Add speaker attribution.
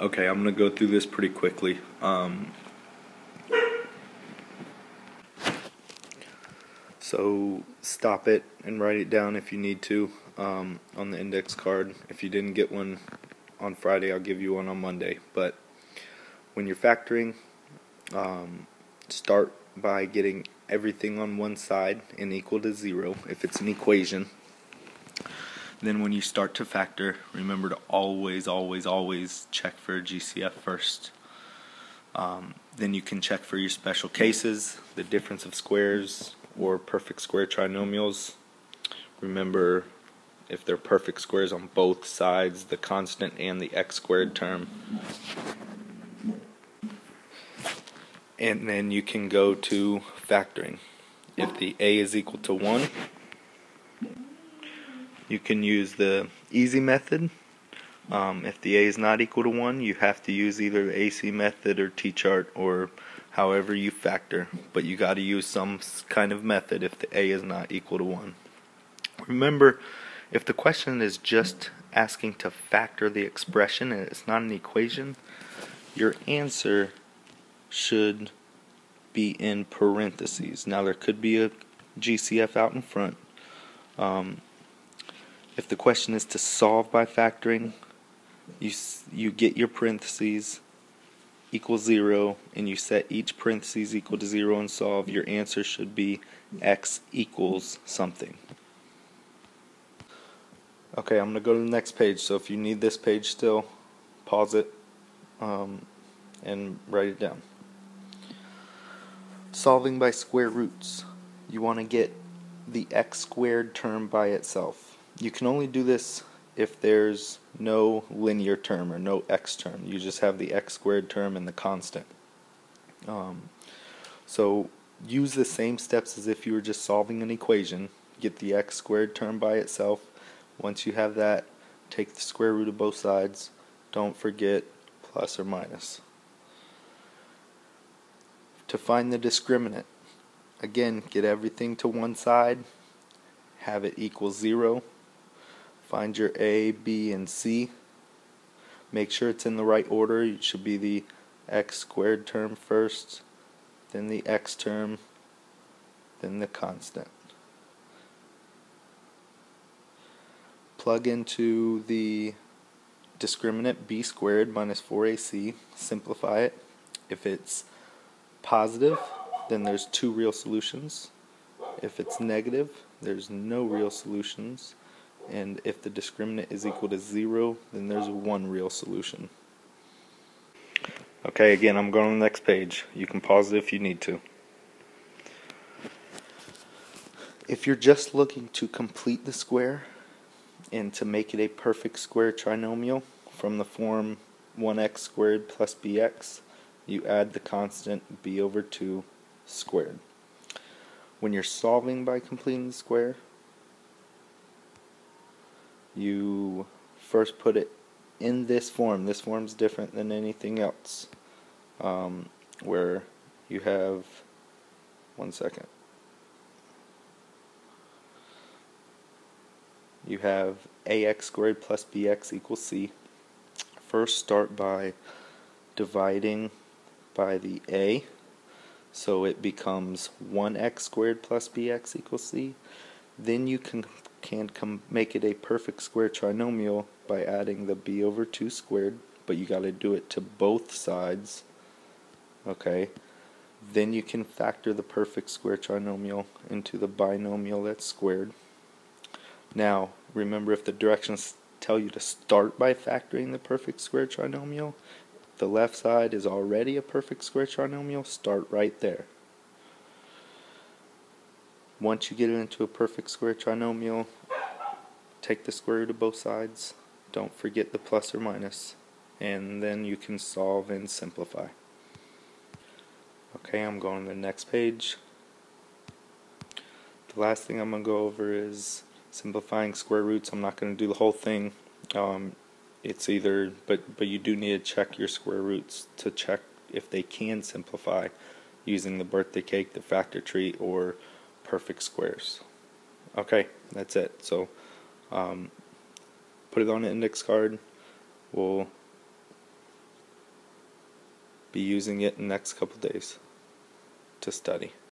Speaker 1: Okay, I'm going to go through this pretty quickly. So stop it and write it down if you need to on the index card. If you didn't get one on Friday, I'll give you one on Monday. But when you're factoring, start by getting everything on one side and equal to 0 if it's an equation. Then when you start to factor, remember to always check for a GCF first. Then you can check for your special cases, the difference of squares, or perfect square trinomials. Remember, if they're perfect squares on both sides, the constant and the x squared term. And then you can go to factoring. If the a is equal to 1, you can use the easy method. If the a is not equal to 1, you have to use either the AC method or T-chart or however you factor. But you got to use some kind of method if the a is not equal to 1. Remember, if the question is just asking to factor the expression and it's not an equation, your answer should be in parentheses. Now there could be a GCF out in front. If the question is to solve by factoring, you get your parentheses equals 0 and you set each parentheses equal to 0 and solve. Your answer should be x equals something. Okay, I'm going to go to the next page, so if you need this page still, pause it and write it down. Solving by square roots. You want to get the x squared term by itself. You can only do this if there's no linear term or no x term. You just have the x squared term and the constant. So use the same steps as if you were just solving an equation. Get the x squared term by itself. Once you have that, take the square root of both sides. Don't forget plus or minus. To find the discriminant, again, get everything to one side, have it equal 0. Find your A, B, and C. Make sure it's in the right order. It should be the x squared term first, then the x term, then the constant. Plug into the discriminant b squared minus 4ac. Simplify it. If it's positive, then there's 2 real solutions. If it's negative, there's no real solutions. And if the discriminant is equal to 0, then there's 1 real solution. Okay, again, I'm going on the next page. You can pause it if you need to. If you're just looking to complete the square and to make it a perfect square trinomial from the form 1x squared plus bx, you add the constant b over 2 squared. When you're solving by completing the square, you first put it in this form. This form's different than anything else, where you have, you have ax squared plus bx equals c. First start by dividing by the a, so it becomes 1x squared plus bx equals c. Then you can make it a perfect square trinomial by adding the b over 2 squared, but you got to do it to both sides. Okay. Then you can factor the perfect square trinomial into the binomial that's squared. Now, remember, if the directions tell you to start by factoring the perfect square trinomial, the left side is already a perfect square trinomial, start right there. Once you get it into a perfect square trinomial, take the square root of both sides, don't forget the plus or minus, and then you can solve and simplify. Okay, I'm going to the next page. The last thing I'm going to go over is simplifying square roots. I'm not going to do the whole thing. It's either, but you do need to check your square roots to check if they can simplify using the birthday cake, the factor tree, or perfect squares. Okay, that's it. So put it on an index card. We'll be using it in the next couple days to study.